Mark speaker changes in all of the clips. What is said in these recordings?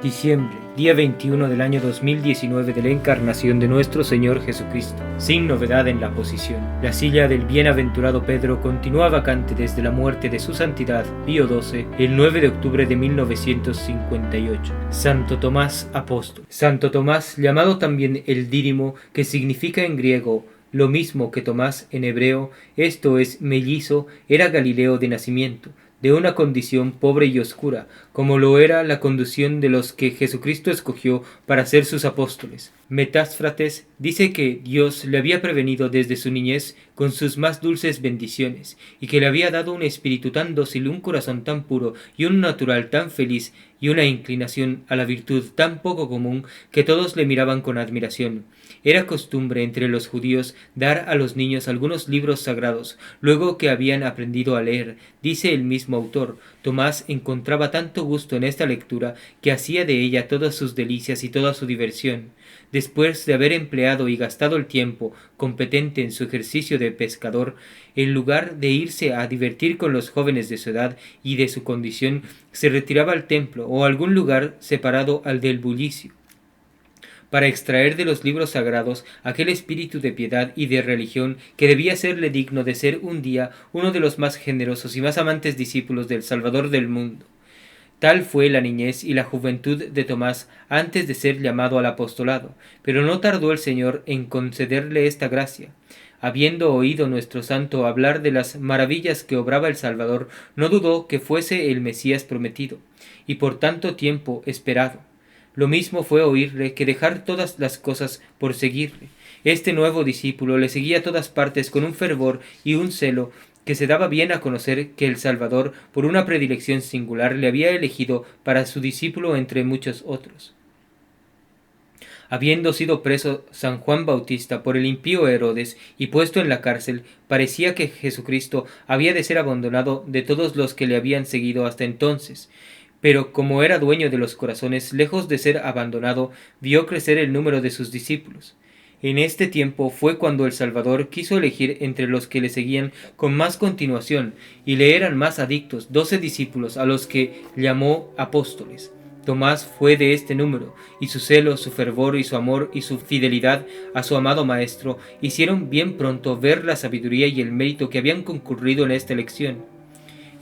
Speaker 1: Diciembre, día 21 del año 2019 de la encarnación de nuestro Señor Jesucristo. Sin novedad en la posición. La silla del bienaventurado Pedro continúa vacante desde la muerte de su santidad Pío XII el 9 de octubre de 1958. Santo Tomás Apóstol. Santo Tomás, llamado también el Dídimo, que significa en griego lo mismo que Tomás en hebreo, esto es mellizo, era galileo de nacimiento, de una condición pobre y oscura, como lo era la condición de los que Jesucristo escogió para ser sus apóstoles. Metáfrates dice que Dios le había prevenido desde su niñez con sus más dulces bendiciones, y que le había dado un espíritu tan dócil, un corazón tan puro, y un natural tan feliz, y una inclinación a la virtud tan poco común, que todos le miraban con admiración. Era costumbre entre los judíos dar a los niños algunos libros sagrados, luego que habían aprendido a leer. Dice el mismo autor, Tomás encontraba tanto gusto en esta lectura que hacía de ella todas sus delicias y toda su diversión. Después de haber empleado y gastado el tiempo competente en su ejercicio de pescador, en lugar de irse a divertir con los jóvenes de su edad y de su condición, se retiraba al templo o a algún lugar separado al del bullicio, para extraer de los libros sagrados aquel espíritu de piedad y de religión que debía serle digno de ser un día uno de los más generosos y más amantes discípulos del Salvador del mundo. Tal fue la niñez y la juventud de Tomás antes de ser llamado al apostolado, pero no tardó el Señor en concederle esta gracia. Habiendo oído nuestro santo hablar de las maravillas que obraba el Salvador, no dudó que fuese el Mesías prometido, y por tanto tiempo esperado. Lo mismo fue oírle que dejar todas las cosas por seguirle. Este nuevo discípulo le seguía a todas partes con un fervor y un celo que se daba bien a conocer que el Salvador, por una predilección singular, le había elegido para su discípulo entre muchos otros. Habiendo sido preso San Juan Bautista por el impío Herodes y puesto en la cárcel, parecía que Jesucristo había de ser abandonado de todos los que le habían seguido hasta entonces. Pero como era dueño de los corazones, lejos de ser abandonado, vio crecer el número de sus discípulos. En este tiempo fue cuando el Salvador quiso elegir entre los que le seguían con más continuación y le eran más adictos 12 discípulos a los que llamó apóstoles. Tomás fue de este número, y su celo, su fervor y su amor y su fidelidad a su amado Maestro hicieron bien pronto ver la sabiduría y el mérito que habían concurrido en esta elección.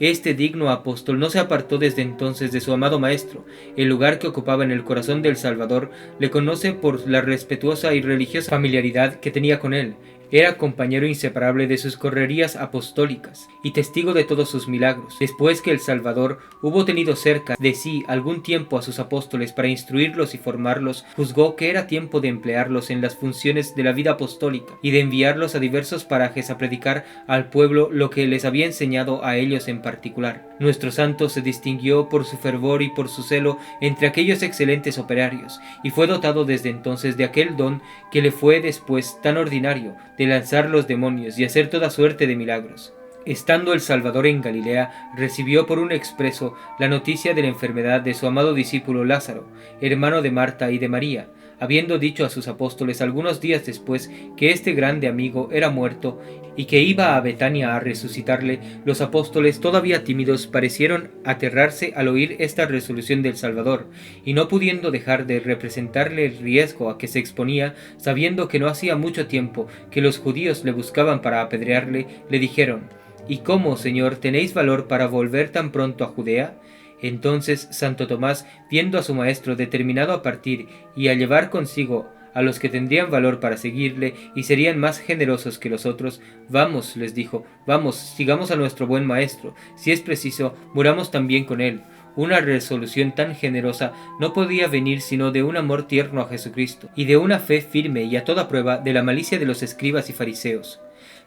Speaker 1: Este digno apóstol no se apartó desde entonces de su amado Maestro. El lugar que ocupaba en el corazón del Salvador le conoce por la respetuosa y religiosa familiaridad que tenía con él. Era compañero inseparable de sus correrías apostólicas y testigo de todos sus milagros. Después que el Salvador hubo tenido cerca de sí algún tiempo a sus apóstoles para instruirlos y formarlos, juzgó que era tiempo de emplearlos en las funciones de la vida apostólica y de enviarlos a diversos parajes a predicar al pueblo lo que les había enseñado a ellos en particular. Nuestro santo se distinguió por su fervor y por su celo entre aquellos excelentes operarios, y fue dotado desde entonces de aquel don que le fue después tan ordinario, de lanzar los demonios y hacer toda suerte de milagros. Estando el Salvador en Galilea, recibió por un expreso la noticia de la enfermedad de su amado discípulo Lázaro, hermano de Marta y de María, habiendo dicho a sus apóstoles algunos días después que este grande amigo era muerto y que iba a Betania a resucitarle. Los apóstoles, todavía tímidos, parecieron aterrarse al oír esta resolución del Salvador, y no pudiendo dejar de representarle el riesgo a que se exponía, sabiendo que no hacía mucho tiempo que los judíos le buscaban para apedrearle, le dijeron: ¿Y cómo, Señor, tenéis valor para volver tan pronto a Judea? Entonces Santo Tomás, viendo a su maestro determinado a partir y a llevar consigo a los que tendrían valor para seguirle y serían más generosos que los otros: vamos, les dijo, vamos, sigamos a nuestro buen maestro, si es preciso, muramos también con él. Una resolución tan generosa no podía venir sino de un amor tierno a Jesucristo y de una fe firme y a toda prueba de la malicia de los escribas y fariseos.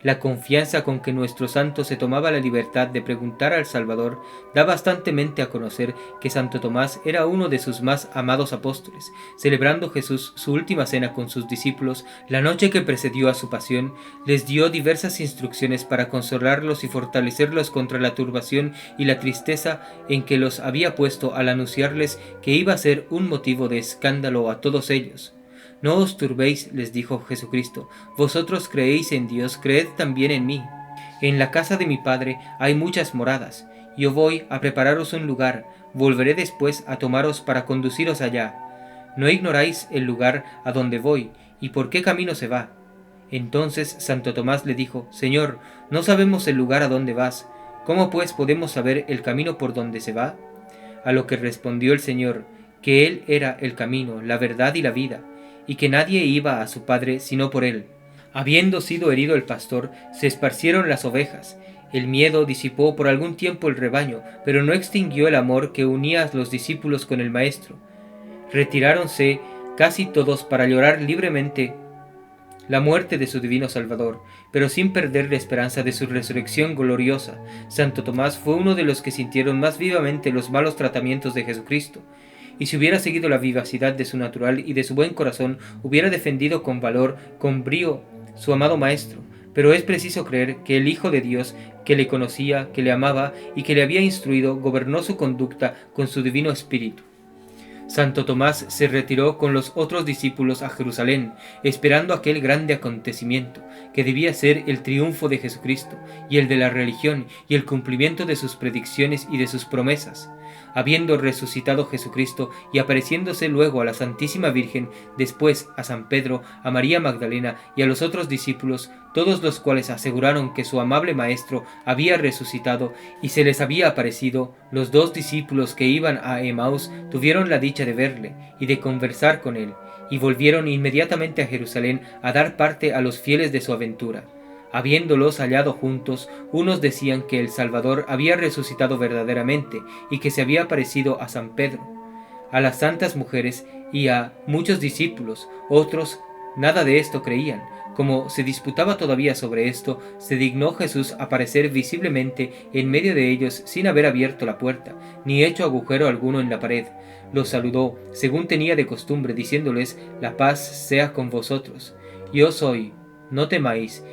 Speaker 1: La confianza con que nuestro santo se tomaba la libertad de preguntar al Salvador da bastantemente a conocer que Santo Tomás era uno de sus más amados apóstoles. Celebrando Jesús su última cena con sus discípulos, la noche que precedió a su pasión, les dio diversas instrucciones para consolarlos y fortalecerlos contra la turbación y la tristeza en que los había puesto al anunciarles que iba a ser un motivo de escándalo a todos ellos. No os turbéis, les dijo Jesucristo, vosotros creéis en Dios, creed también en mí. En la casa de mi Padre hay muchas moradas. Yo voy a prepararos un lugar. volveré después a tomaros para conduciros allá. No ignoráis el lugar a donde voy, y por qué camino se va. Entonces Santo Tomás le dijo: Señor, no sabemos el lugar a donde vas. ¿Cómo pues podemos saber el camino por donde se va? A lo que respondió el Señor, que Él era el camino, la verdad y la vida, y que nadie iba a su Padre sino por Él. Habiendo sido herido el pastor, se esparcieron las ovejas. El miedo disipó por algún tiempo el rebaño, pero no extinguió el amor que unía a los discípulos con el Maestro. Retiráronse casi todos para llorar libremente la muerte de su divino Salvador, pero sin perder la esperanza de su resurrección gloriosa. Santo Tomás fue uno de los que sintieron más vivamente los malos tratamientos de Jesucristo, y si hubiera seguido la vivacidad de su natural y de su buen corazón, hubiera defendido con valor, con brío, su amado Maestro. Pero es preciso creer que el Hijo de Dios, que le conocía, que le amaba y que le había instruido, gobernó su conducta con su divino espíritu. Santo Tomás se retiró con los otros discípulos a Jerusalén, esperando aquel grande acontecimiento, que debía ser el triunfo de Jesucristo, y el de la religión, y el cumplimiento de sus predicciones y de sus promesas. Habiendo resucitado Jesucristo y apareciéndose luego a la Santísima Virgen, después a San Pedro, a María Magdalena y a los otros discípulos, todos los cuales aseguraron que su amable Maestro había resucitado y se les había aparecido, los 2 discípulos que iban a Emaús tuvieron la dicha de verle y de conversar con él, y volvieron inmediatamente a Jerusalén a dar parte a los fieles de su aventura. Habiéndolos hallado juntos, unos decían que el Salvador había resucitado verdaderamente y que se había aparecido a San Pedro, a las santas mujeres y a muchos discípulos. Otros nada de esto creían. Como se disputaba todavía sobre esto, se dignó Jesús aparecer visiblemente en medio de ellos sin haber abierto la puerta, ni hecho agujero alguno en la pared. Los saludó, según tenía de costumbre, diciéndoles: la paz sea con vosotros. Yo soy, no temáis.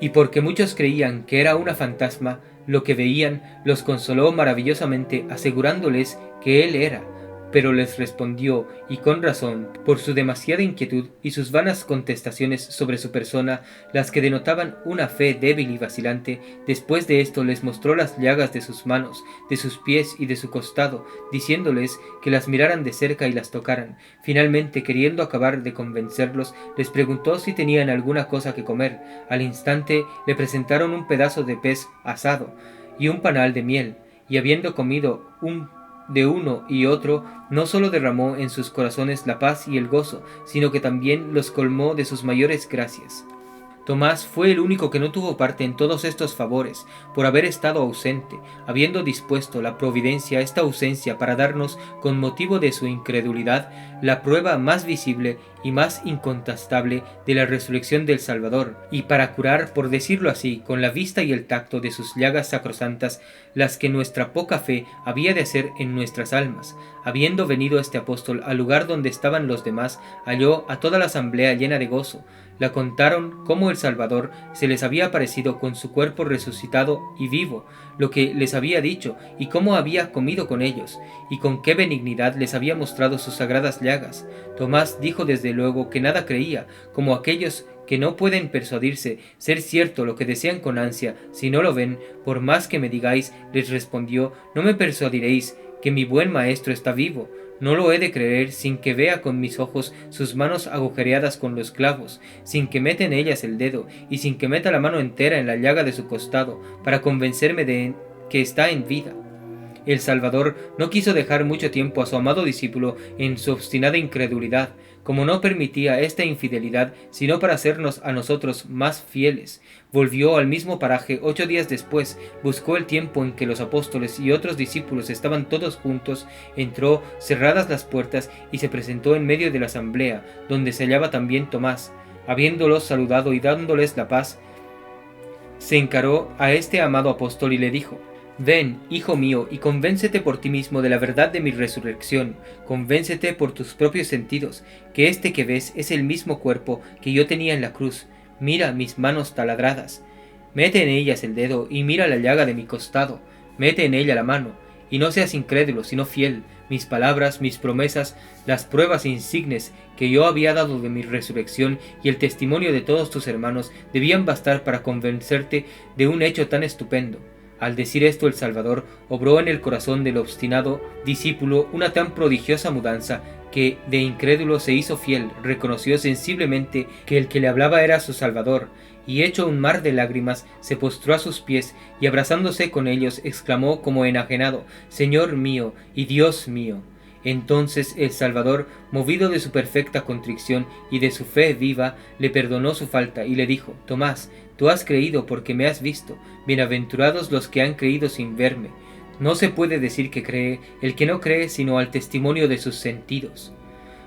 Speaker 1: Y porque muchos creían que era una fantasma lo que veían, los consoló maravillosamente, asegurándoles que Él era. Pero les respondió, y con razón, por su demasiada inquietud y sus vanas contestaciones sobre su persona, las que denotaban una fe débil y vacilante. Después de esto les mostró las llagas de sus manos, de sus pies y de su costado, diciéndoles que las miraran de cerca y las tocaran. Finalmente, queriendo acabar de convencerlos, les preguntó si tenían alguna cosa que comer. Al instante le presentaron un pedazo de pez asado y un panal de miel, y habiendo comido de uno y otro, no sólo derramó en sus corazones la paz y el gozo, sino que también los colmó de sus mayores gracias. Tomás fue el único que no tuvo parte en todos estos favores, por haber estado ausente, habiendo dispuesto la providencia esta ausencia para darnos, con motivo de su incredulidad, la prueba más visible y más incontestable de la resurrección del Salvador, y para curar, por decirlo así, con la vista y el tacto de sus llagas sacrosantas, las que nuestra poca fe había de hacer en nuestras almas. Habiendo venido este apóstol al lugar donde estaban los demás, halló a toda la asamblea llena de gozo. La contaron cómo el Salvador se les había aparecido con su cuerpo resucitado y vivo, lo que les había dicho, y cómo había comido con ellos, y con qué benignidad les había mostrado sus sagradas llagas. Tomás dijo desde luego que nada creía, como aquellos que no pueden persuadirse ser cierto lo que desean con ansia, si no lo ven. Por más que me digáis, les respondió, no me persuadiréis que mi buen Maestro está vivo. No lo he de creer sin que vea con mis ojos sus manos agujereadas con los clavos, sin que meta en ellas el dedo, y sin que meta la mano entera en la llaga de su costado, para convencerme de que está en vida. El Salvador no quiso dejar mucho tiempo a su amado discípulo en su obstinada incredulidad, como no permitía esta infidelidad, sino para hacernos a nosotros más fieles. Volvió al mismo paraje 8 días después, buscó el tiempo en que los apóstoles y otros discípulos estaban todos juntos, entró cerradas las puertas y se presentó en medio de la asamblea, donde se hallaba también Tomás. Habiéndolos saludado y dándoles la paz, se encaró a este amado apóstol y le dijo: Ven, hijo mío, y convéncete por ti mismo de la verdad de mi resurrección. Convéncete por tus propios sentidos, que este que ves es el mismo cuerpo que yo tenía en la cruz. Mira mis manos taladradas. Mete en ellas el dedo y mira la llaga de mi costado. Mete en ella la mano, y no seas incrédulo, sino fiel. Mis palabras, mis promesas, las pruebas insignes que yo había dado de mi resurrección y el testimonio de todos tus hermanos debían bastar para convencerte de un hecho tan estupendo. Al decir esto, el Salvador obró en el corazón del obstinado discípulo una tan prodigiosa mudanza que, de incrédulo, se hizo fiel, reconoció sensiblemente que el que le hablaba era su Salvador, y hecho un mar de lágrimas, se postró a sus pies, y abrazándose con ellos, exclamó como enajenado: «Señor mío y Dios mío». Entonces el Salvador, movido de su perfecta contrición y de su fe viva, le perdonó su falta y le dijo: «Tomás, tú has creído porque me has visto. Bienaventurados los que han creído sin verme». No se puede decir que cree el que no cree sino al testimonio de sus sentidos.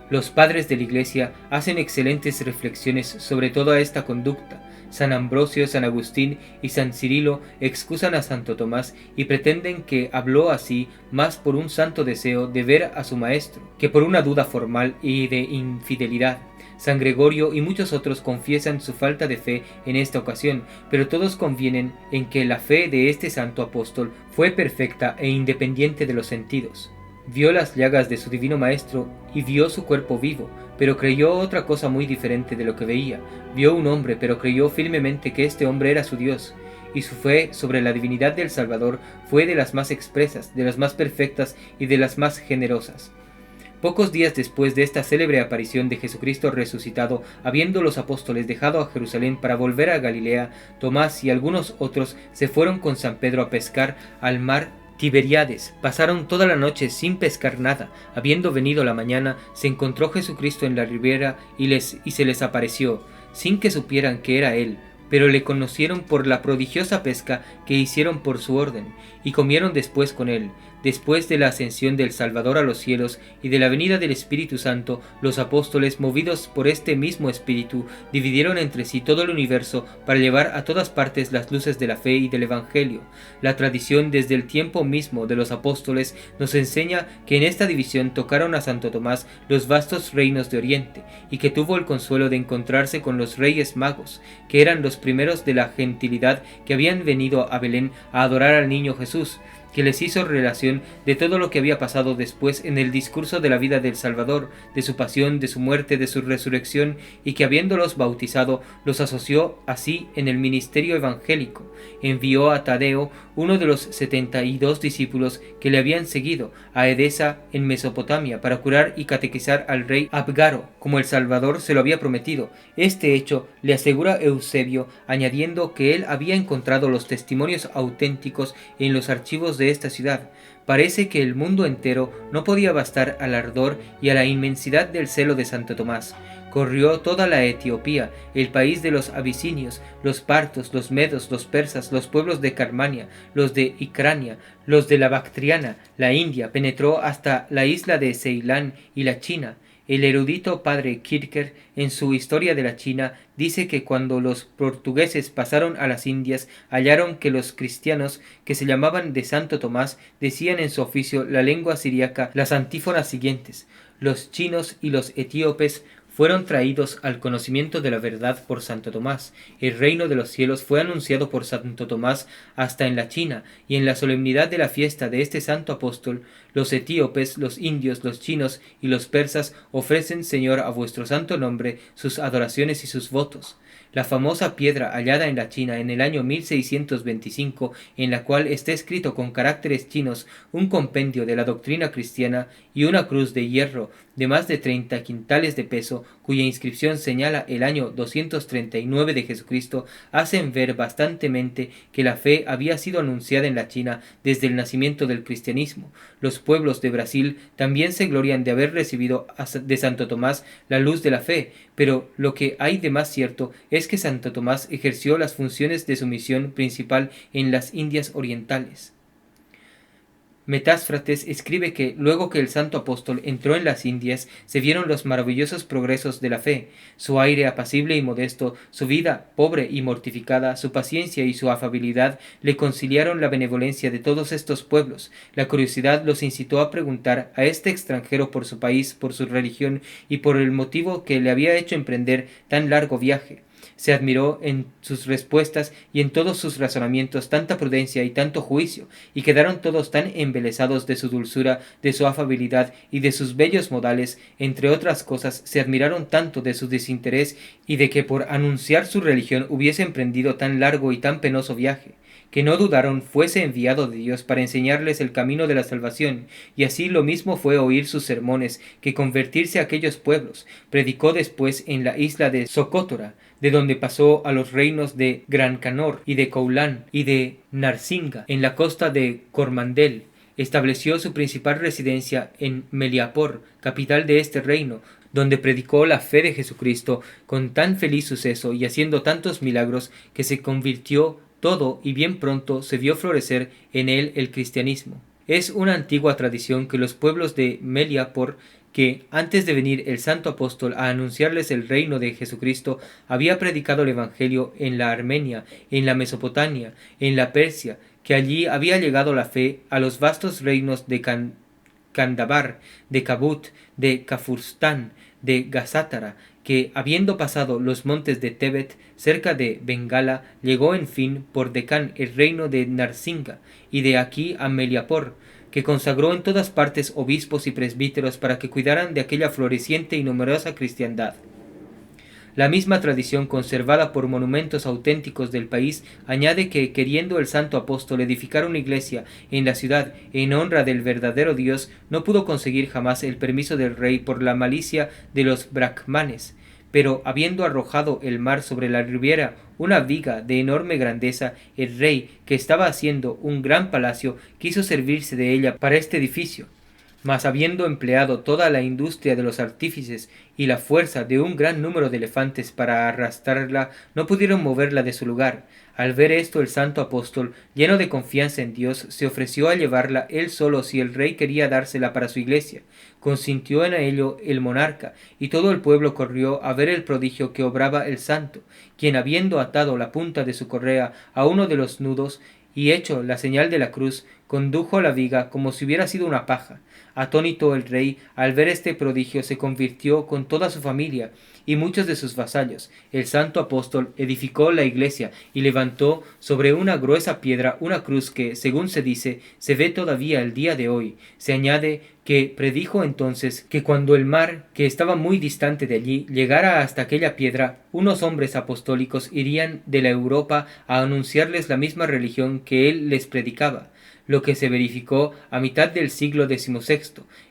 Speaker 1: Los padres de la Iglesia hacen excelentes reflexiones sobre toda esta conducta. San Ambrosio, San Agustín y San Cirilo excusan a Santo Tomás y pretenden que habló así más por un santo deseo de ver a su maestro, que por una duda formal y de infidelidad. San Gregorio y muchos otros confiesan su falta de fe en esta ocasión, pero todos convienen en que la fe de este santo apóstol fue perfecta e independiente de los sentidos. Vio las llagas de su divino maestro y vio su cuerpo vivo, pero creyó otra cosa muy diferente de lo que veía. Vio un hombre, pero creyó firmemente que este hombre era su Dios, y su fe sobre la divinidad del Salvador fue de las más expresas, de las más perfectas y de las más generosas. Pocos días después de esta célebre aparición de Jesucristo resucitado, habiendo los apóstoles dejado a Jerusalén para volver a Galilea, Tomás y algunos otros se fueron con San Pedro a pescar al mar Tiberíades. Pasaron toda la noche sin pescar nada. Habiendo venido la mañana, se encontró Jesucristo en la ribera y se les apareció, sin que supieran que era él, pero le conocieron por la prodigiosa pesca que hicieron por su orden, y comieron después con él. Después de la ascensión del Salvador a los cielos y de la venida del Espíritu Santo, los apóstoles, movidos por este mismo Espíritu, dividieron entre sí todo el universo para llevar a todas partes las luces de la fe y del Evangelio. La tradición desde el tiempo mismo de los apóstoles nos enseña que en esta división tocaron a Santo Tomás los vastos reinos de Oriente, y que tuvo el consuelo de encontrarse con los reyes magos, que eran los primeros de la gentilidad que habían venido a Belén a adorar al niño Jesús, que les hizo relación de todo lo que había pasado después en el discurso de la vida del Salvador, de su pasión, de su muerte, de su resurrección, y que habiéndolos bautizado, los asoció así en el ministerio evangélico. Envió a Tadeo, uno de los 72 discípulos que le habían seguido, a Edesa en Mesopotamia, para curar y catequizar al rey Abgaro, como el Salvador se lo había prometido. Este hecho le asegura Eusebio, añadiendo que él había encontrado los testimonios auténticos en los archivos de esta ciudad. Parece que el mundo entero no podía bastar al ardor y a la inmensidad del celo de Santo Tomás. Corrió toda la Etiopía, el país de los abisinios, los partos, los medos, los persas, los pueblos de Carmania, los de Icrania, los de la Bactriana, la India, penetró hasta la isla de Ceilán y la China. El erudito padre Kircher, en su Historia de la China, dice que cuando los portugueses pasaron a las Indias, hallaron que los cristianos, que se llamaban de Santo Tomás, decían en su oficio la lengua siríaca las antífonas siguientes: los chinos y los etíopes fueron traídos al conocimiento de la verdad por Santo Tomás. El reino de los cielos fue anunciado por Santo Tomás hasta en la China, y en la solemnidad de la fiesta de este santo apóstol, los etíopes, los indios, los chinos y los persas ofrecen, Señor, a vuestro santo nombre sus adoraciones y sus votos. La famosa piedra hallada en la China en el año 1625, en la cual está escrito con caracteres chinos un compendio de la doctrina cristiana y una cruz de hierro de más de 30 quintales de peso, cuya inscripción señala el año 239 de Jesucristo, hacen ver bastantemente que la fe había sido anunciada en la China desde el nacimiento del cristianismo. Los pueblos de Brasil también se glorian de haber recibido de Santo Tomás la luz de la fe, pero lo que hay de más cierto es que Santo Tomás ejerció las funciones de su misión principal en las Indias orientales. Metáfrates escribe que luego que el santo apóstol entró en las Indias, se vieron los maravillosos progresos de la fe, su aire apacible y modesto, su vida pobre y mortificada, su paciencia y su afabilidad le conciliaron la benevolencia de todos estos pueblos. La curiosidad los incitó a preguntar a este extranjero por su país, por su religión y por el motivo que le había hecho emprender tan largo viaje. Se admiró en sus respuestas y en todos sus razonamientos tanta prudencia y tanto juicio, y quedaron todos tan embelesados de su dulzura, de su afabilidad y de sus bellos modales. Entre otras cosas, se admiraron tanto de su desinterés y de que por anunciar su religión hubiese emprendido tan largo y tan penoso viaje, que no dudaron, fuese enviado de Dios para enseñarles el camino de la salvación, y así lo mismo fue oír sus sermones que convertirse a aquellos pueblos. Predicó después en la isla de Socótora, de donde pasó a los reinos de Gran Canor y de Coulán y de Narsinga, en la costa de Cormandel. Estableció su principal residencia en Meliapor, capital de este reino, donde predicó la fe de Jesucristo con tan feliz suceso y haciendo tantos milagros que se convirtió todo y bien pronto se vio florecer en él el cristianismo. Es una antigua tradición que los pueblos de Meliapor, que antes de venir el santo apóstol a anunciarles el reino de Jesucristo, había predicado el evangelio en la Armenia, en la Mesopotamia, en la Persia, que allí había llegado la fe a los vastos reinos de Candabar, de Kabut, de Kafurstán, de Gazátara, que habiendo pasado los montes de Tebet cerca de Bengala, llegó en fin por Decán el reino de Narsinga, y de aquí a Meliapor, que consagró en todas partes obispos y presbíteros para que cuidaran de aquella floreciente y numerosa cristiandad. La misma tradición conservada por monumentos auténticos del país añade que, queriendo el santo apóstol edificar una iglesia en la ciudad en honra del verdadero Dios, no pudo conseguir jamás el permiso del rey por la malicia de los brahmanes, pero habiendo arrojado el mar sobre la riviera una viga de enorme grandeza, el rey, que estaba haciendo un gran palacio, quiso servirse de ella para este edificio. Mas habiendo empleado toda la industria de los artífices y la fuerza de un gran número de elefantes para arrastrarla, no pudieron moverla de su lugar. Al ver esto, el santo apóstol, lleno de confianza en Dios, se ofreció a llevarla él solo si el rey quería dársela para su iglesia. Consintió en ello el monarca, y todo el pueblo corrió a ver el prodigio que obraba el santo, quien, habiendo atado la punta de su correa a uno de los nudos y hecho la señal de la cruz, condujo la viga como si hubiera sido una paja. Atónito el rey, al ver este prodigio, se convirtió con toda su familia y muchos de sus vasallos. El santo apóstol edificó la iglesia y levantó sobre una gruesa piedra una cruz que, según se dice, se ve todavía el día de hoy. Se añade que predijo entonces que cuando el mar, que estaba muy distante de allí, llegara hasta aquella piedra, unos hombres apostólicos irían de la Europa a anunciarles la misma religión que él les predicaba, lo que se verificó a mitad del siglo XVI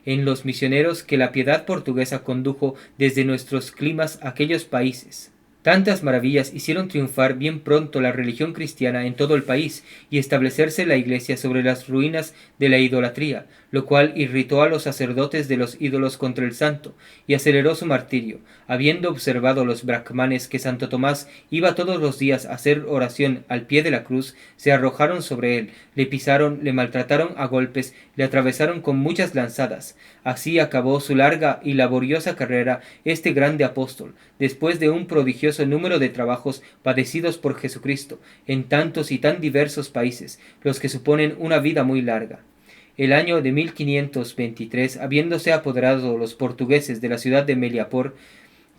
Speaker 1: en los misioneros que la piedad portuguesa condujo desde nuestros climas a aquellos países. Tantas maravillas hicieron triunfar bien pronto la religión cristiana en todo el país y establecerse la iglesia sobre las ruinas de la idolatría, lo cual irritó a los sacerdotes de los ídolos contra el santo y aceleró su martirio. Habiendo observado los brahmanes que Santo Tomás iba todos los días a hacer oración al pie de la cruz, se arrojaron sobre él, le pisaron, le maltrataron a golpes, le atravesaron con muchas lanzadas. Así acabó su larga y laboriosa carrera este grande apóstol, después de un prodigioso número de trabajos padecidos por Jesucristo en tantos y tan diversos países, los que suponen una vida muy larga. El año de 1523, habiéndose apoderado los portugueses de la ciudad de Meliapor,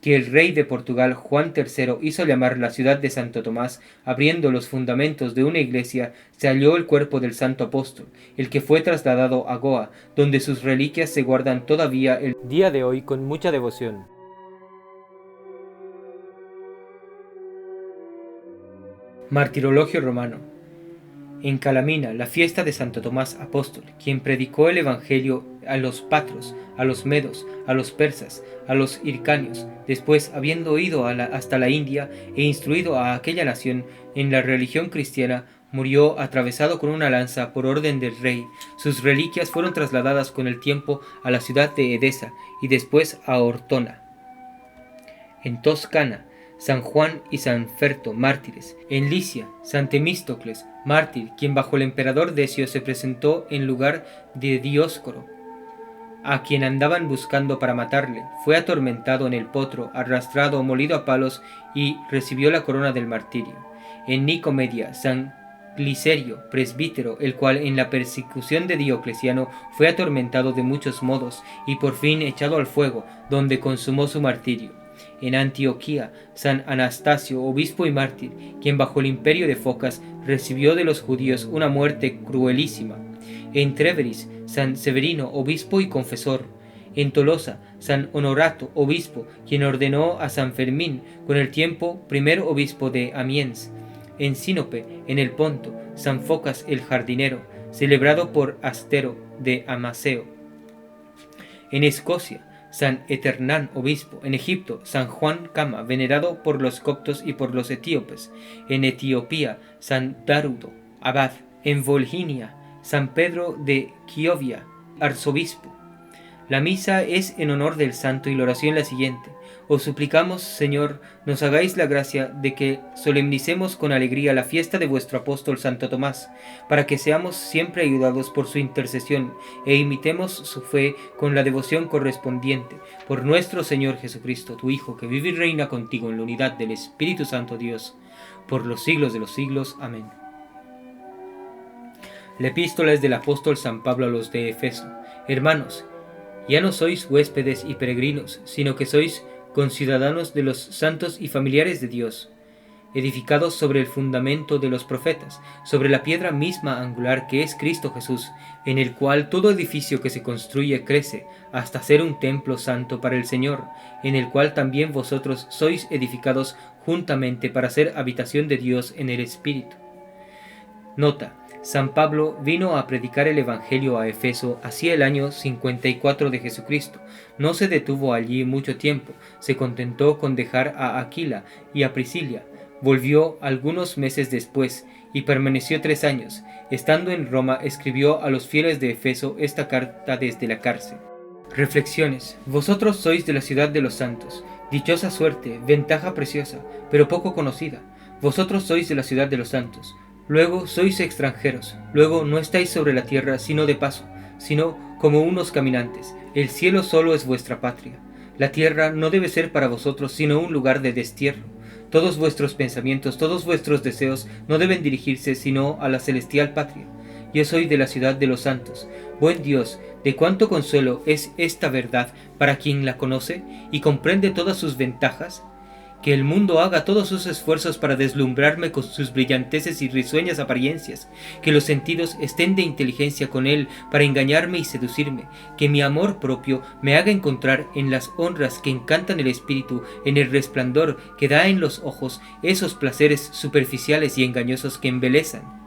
Speaker 1: que el rey de Portugal, Juan III, hizo llamar la ciudad de Santo Tomás, abriendo los fundamentos de una iglesia, se halló el cuerpo del santo apóstol, el que fue trasladado a Goa, donde sus reliquias se guardan todavía el día de hoy con mucha devoción. Martirologio romano. En Calamina, la fiesta de Santo Tomás Apóstol, quien predicó el Evangelio a los patros, a los medos, a los persas, a los hircanios, después, habiendo ido hasta la India e instruido a aquella nación en la religión cristiana, murió atravesado con una lanza por orden del rey. Sus reliquias fueron trasladadas con el tiempo a la ciudad de Edesa y después a Ortona. En Toscana, San Juan y San Ferto, mártires. En Licia, San Temístocles, mártir, quien bajo el emperador Decio se presentó en lugar de Dioscoro, a quien andaban buscando para matarle. Fue atormentado en el potro, arrastrado, molido a palos y recibió la corona del martirio. En Nicomedia, San Glicerio, presbítero, el cual en la persecución de Diocleciano fue atormentado de muchos modos y por fin echado al fuego, donde consumó su martirio. En Antioquía, San Anastasio, obispo y mártir, quien bajo el imperio de Focas recibió de los judíos una muerte cruelísima. En Treveris, San Severino, obispo y confesor. En Tolosa, San Honorato, obispo, quien ordenó a San Fermín, con el tiempo primer obispo de Amiens. en Sinope, en el Ponto, San Focas el jardinero, celebrado por Astero de Amaseo. En Escocia, San Eternán obispo. En Egipto, San Juan Cama, venerado por los coptos y por los etíopes. En Etiopía, San Darudo, abad. En Volhinia, San Pedro de Chiovia, arzobispo. La misa es en honor del santo y la oración la siguiente. Os suplicamos, Señor, nos hagáis la gracia de que solemnicemos con alegría la fiesta de vuestro apóstol Santo Tomás, para que seamos siempre ayudados por su intercesión e imitemos su fe con la devoción correspondiente. Por nuestro Señor Jesucristo, tu Hijo, que vive y reina contigo en la unidad del Espíritu Santo Dios, por los siglos de los siglos. Amén. La epístola es del apóstol San Pablo a los de Efeso. Hermanos, ya no sois huéspedes y peregrinos, sino que sois conciudadanos de los santos y familiares de Dios, edificados sobre el fundamento de los profetas, sobre la piedra misma angular que es Cristo Jesús, en el cual todo edificio que se construye crece hasta ser un templo santo para el Señor, en el cual también vosotros sois edificados juntamente para ser habitación de Dios en el Espíritu. Nota: San Pablo vino a predicar el Evangelio a Efeso hacia el año 54 de Jesucristo. No se detuvo allí mucho tiempo, se contentó con dejar a Aquila y a Priscila. Volvió algunos meses después y permaneció 3 años. Estando en Roma, escribió a los fieles de Efeso esta carta desde la cárcel. Reflexiones. Vosotros sois de la ciudad de los santos. Dichosa suerte, ventaja preciosa, pero poco conocida. Vosotros sois de la ciudad de los santos. Luego sois extranjeros, luego no estáis sobre la tierra sino de paso, sino como unos caminantes. El cielo solo es vuestra patria. La tierra no debe ser para vosotros sino un lugar de destierro. Todos vuestros pensamientos, todos vuestros deseos no deben dirigirse sino a la celestial patria. Yo soy de la ciudad de los santos. Buen Dios, de cuánto consuelo es esta verdad para quien la conoce y comprende todas sus ventajas. Que el mundo haga todos sus esfuerzos para deslumbrarme con sus brillanteces y risueñas apariencias, que los sentidos estén de inteligencia con él para engañarme y seducirme, que mi amor propio me haga encontrar en las honras que encantan el espíritu, en el resplandor que da en los ojos esos placeres superficiales y engañosos que embelezan.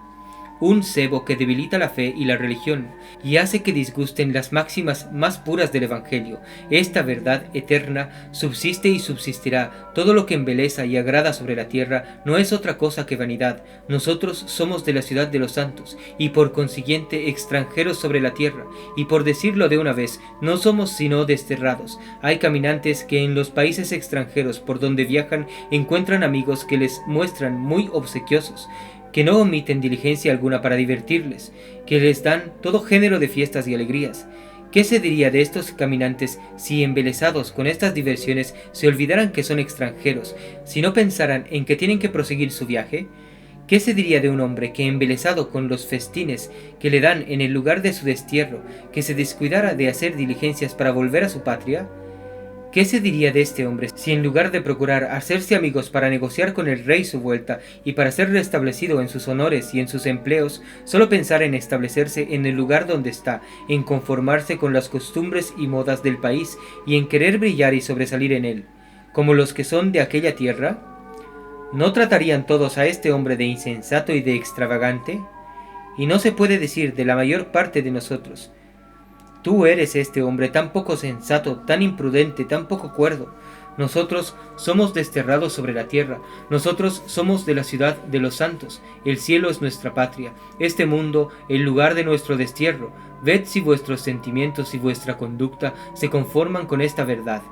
Speaker 1: Un cebo que debilita la fe y la religión, y hace que disgusten las máximas más puras del Evangelio. Esta verdad eterna subsiste y subsistirá. Todo lo que embeleza y agrada sobre la tierra no es otra cosa que vanidad. Nosotros somos de la ciudad de los santos, y por consiguiente extranjeros sobre la tierra, y por decirlo de una vez, no somos sino desterrados. Hay caminantes que en los países extranjeros por donde viajan encuentran amigos que les muestran muy obsequiosos, que no omiten diligencia alguna para divertirles, que les dan todo género de fiestas y alegrías. ¿Qué se diría de estos caminantes si, embelesados con estas diversiones, se olvidaran que son extranjeros, si no pensaran en que tienen que proseguir su viaje? ¿Qué se diría de un hombre que, embelesado con los festines que le dan en el lugar de su destierro, que se descuidara de hacer diligencias para volver a su patria? ¿Qué se diría de este hombre si en lugar de procurar hacerse amigos para negociar con el rey su vuelta y para ser restablecido en sus honores y en sus empleos, solo pensara en establecerse en el lugar donde está, en conformarse con las costumbres y modas del país y en querer brillar y sobresalir en él, como los que son de aquella tierra? ¿No tratarían todos a este hombre de insensato y de extravagante? Y no se puede decir de la mayor parte de nosotros: tú eres este hombre tan poco sensato, tan imprudente, tan poco cuerdo. Nosotros somos desterrados sobre la tierra, nosotros somos de la ciudad de los santos, el cielo es nuestra patria, este mundo el lugar de nuestro destierro. Ved si vuestros sentimientos y vuestra conducta se conforman con esta verdad.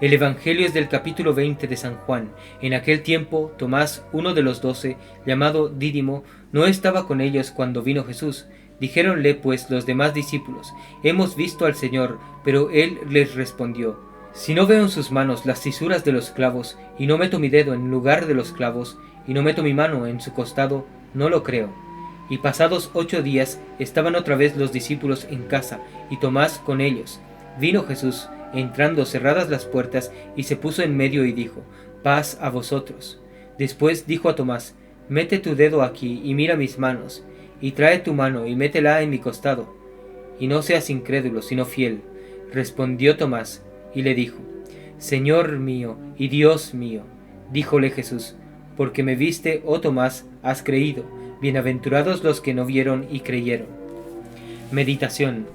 Speaker 1: El Evangelio es del capítulo 20 de San Juan. En aquel tiempo, Tomás, uno de los 12, llamado Dídimo, no estaba con ellos cuando vino Jesús. Dijéronle pues los demás discípulos: hemos visto al Señor. Pero él les respondió: si no veo en sus manos las cisuras de los clavos, y no meto mi dedo en lugar de los clavos, y no meto mi mano en su costado, no lo creo. Y pasados 8 días estaban otra vez los discípulos en casa, y Tomás con ellos. Vino Jesús, entrando cerradas las puertas, y se puso en medio y dijo: paz a vosotros. Después dijo a Tomás: mete tu dedo aquí y mira mis manos, y trae tu mano y métela en mi costado, y no seas incrédulo, sino fiel. Respondió Tomás, y le dijo: Señor mío y Dios mío. Díjole Jesús: porque me viste, oh Tomás, has creído. Bienaventurados los que no vieron y creyeron. Meditación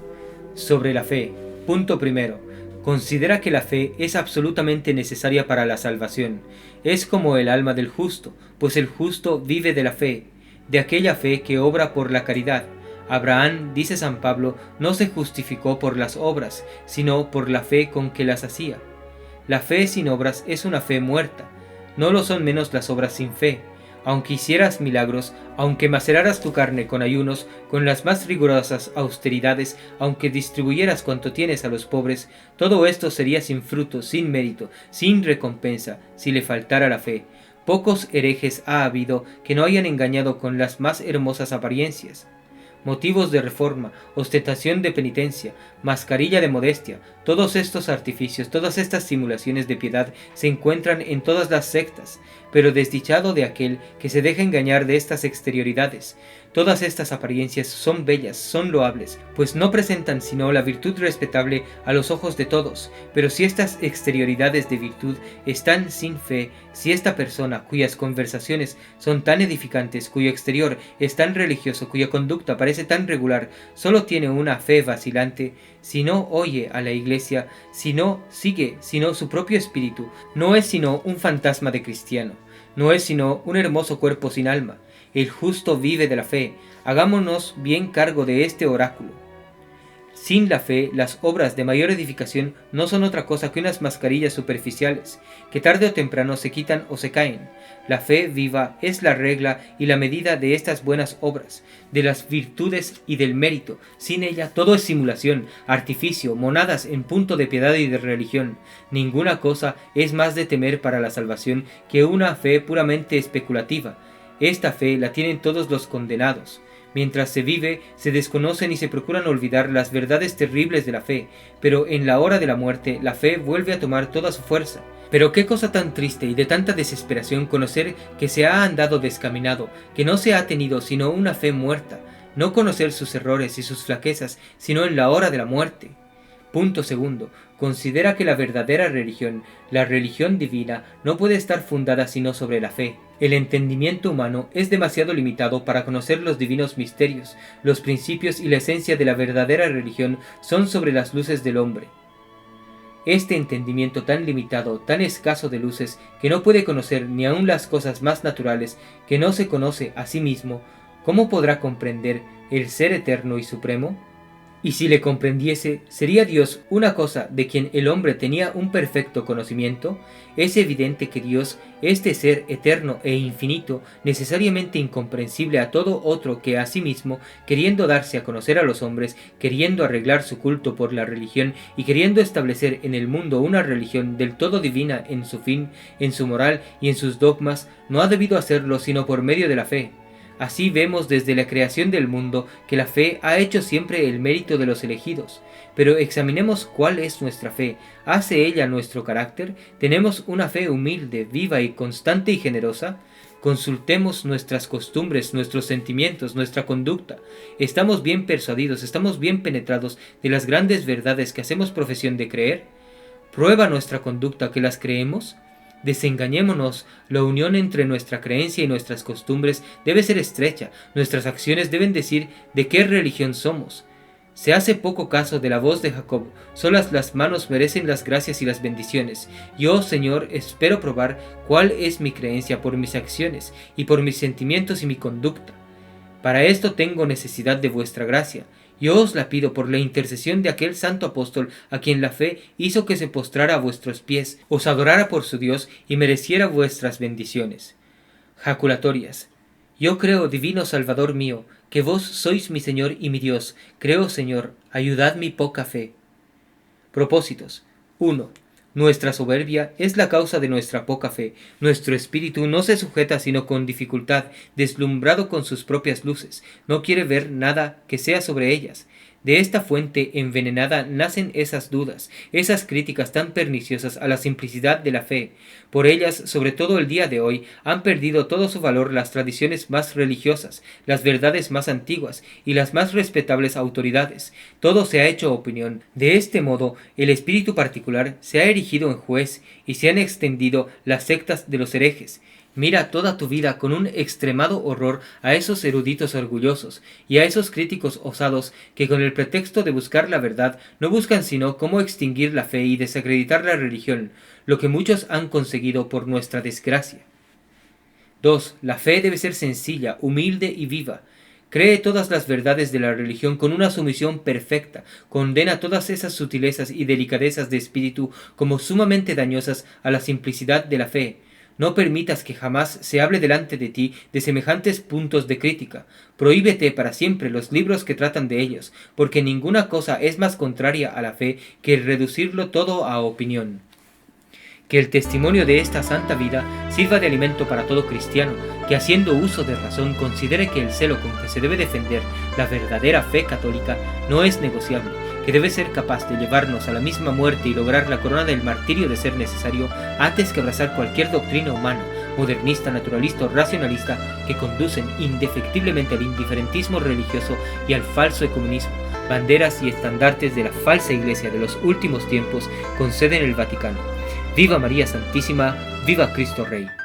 Speaker 1: sobre la fe. Punto primero. Considera que la fe es absolutamente necesaria para la salvación. Es como el alma del justo, pues el justo vive de la fe, de aquella fe que obra por la caridad. Abraham, dice San Pablo, no se justificó por las obras, sino por la fe con que las hacía. La fe sin obras es una fe muerta. No lo son menos las obras sin fe. Aunque hicieras milagros, aunque maceraras tu carne con ayunos, con las más rigurosas austeridades, aunque distribuyeras cuanto tienes a los pobres, todo esto sería sin fruto, sin mérito, sin recompensa, si le faltara la fe. Pocos herejes ha habido que no hayan engañado con las más hermosas apariencias. Motivos de reforma, ostentación de penitencia, mascarilla de modestia, todos estos artificios, todas estas simulaciones de piedad se encuentran en todas las sectas, pero desdichado de aquel que se deja engañar de estas exterioridades. Todas estas apariencias son bellas, son loables, pues no presentan sino la virtud respetable a los ojos de todos, pero si estas exterioridades de virtud están sin fe, si esta persona cuyas conversaciones son tan edificantes, cuyo exterior es tan religioso, cuya conducta parece tan regular, solo tiene una fe vacilante, si no oye a la iglesia, si no sigue sino su propio espíritu, no es sino un fantasma de cristiano, no es sino un hermoso cuerpo sin alma. El justo vive de la fe. Hagámonos bien cargo de este oráculo. Sin la fe, las obras de mayor edificación no son otra cosa que unas mascarillas superficiales, que tarde o temprano se quitan o se caen. La fe viva es la regla y la medida de estas buenas obras, de las virtudes y del mérito. Sin ella todo es simulación, artificio, monadas en punto de piedad y de religión. Ninguna cosa es más de temer para la salvación que una fe puramente especulativa. Esta fe la tienen todos los condenados. Mientras se vive, se desconocen y se procuran olvidar las verdades terribles de la fe, pero en la hora de la muerte la fe vuelve a tomar toda su fuerza. Pero qué cosa tan triste y de tanta desesperación conocer que se ha andado descaminado, que no se ha tenido sino una fe muerta, no conocer sus errores y sus flaquezas, sino en la hora de la muerte. Punto segundo. Considera que la verdadera religión, la religión divina, no puede estar fundada sino sobre la fe. El entendimiento humano es demasiado limitado para conocer los divinos misterios. Los principios y la esencia de la verdadera religión son sobre las luces del hombre. Este entendimiento tan limitado, tan escaso de luces, que no puede conocer ni aun las cosas más naturales, que no se conoce a sí mismo, ¿cómo podrá comprender el Ser eterno y supremo? Y si le comprendiese, ¿sería Dios una cosa de quien el hombre tenía un perfecto conocimiento? Es evidente que Dios, este ser eterno e infinito, necesariamente incomprensible a todo otro que a sí mismo, queriendo darse a conocer a los hombres, queriendo arreglar su culto por la religión y queriendo establecer en el mundo una religión del todo divina en su fin, en su moral y en sus dogmas, no ha debido hacerlo sino por medio de la fe. Así vemos desde la creación del mundo que la fe ha hecho siempre el mérito de los elegidos. Pero examinemos cuál es nuestra fe. ¿Hace ella nuestro carácter? ¿Tenemos una fe humilde, viva y constante y generosa? Consultemos nuestras costumbres, nuestros sentimientos, nuestra conducta. ¿Estamos bien persuadidos, estamos bien penetrados de las grandes verdades que hacemos profesión de creer? ¿Prueba nuestra conducta que las creemos? Desengañémonos, la unión entre nuestra creencia y nuestras costumbres debe ser estrecha, nuestras acciones deben decir de qué religión somos. Se hace poco caso de la voz de Jacob, solas las manos merecen las gracias y las bendiciones. Yo, Señor, espero probar cuál es mi creencia por mis acciones y por mis sentimientos y mi conducta. Para esto tengo necesidad de vuestra gracia. Yo os la pido por la intercesión de aquel santo apóstol a quien la fe hizo que se postrara a vuestros pies, os adorara por su Dios y mereciera vuestras bendiciones. Jaculatorias. Yo creo, divino Salvador mío, que vos sois mi Señor y mi Dios. Creo, Señor, ayudad mi poca fe. Propósitos. 1. Nuestra soberbia es la causa de nuestra poca fe. Nuestro espíritu no se sujeta sino con dificultad, deslumbrado con sus propias luces. No quiere ver nada que sea sobre ellas. De esta fuente envenenada nacen esas dudas, esas críticas tan perniciosas a la simplicidad de la fe. Por ellas, sobre todo el día de hoy, han perdido todo su valor las tradiciones más religiosas, las verdades más antiguas y las más respetables autoridades. Todo se ha hecho opinión. De este modo, el espíritu particular se ha erigido en juez y se han extendido las sectas de los herejes. Mira toda tu vida con un extremado horror a esos eruditos orgullosos y a esos críticos osados que con el pretexto de buscar la verdad no buscan sino cómo extinguir la fe y desacreditar la religión, lo que muchos han conseguido por nuestra desgracia. 2. La fe debe ser sencilla, humilde y viva. Cree todas las verdades de la religión con una sumisión perfecta, condena todas esas sutilezas y delicadezas de espíritu como sumamente dañosas a la simplicidad de la fe. No permitas que jamás se hable delante de ti de semejantes puntos de crítica. Prohíbete para siempre los libros que tratan de ellos, porque ninguna cosa es más contraria a la fe que reducirlo todo a opinión. Que el testimonio de esta santa vida sirva de alimento para todo cristiano, que haciendo uso de razón considere que el celo con que se debe defender la verdadera fe católica no es negociable, que debe ser capaz de llevarnos a la misma muerte y lograr la corona del martirio de ser necesario antes que abrazar cualquier doctrina humana, modernista, naturalista o racionalista que conducen indefectiblemente al indiferentismo religioso y al falso ecumenismo, banderas y estandartes de la falsa iglesia de los últimos tiempos con sede en el Vaticano. ¡Viva María Santísima! ¡Viva Cristo Rey!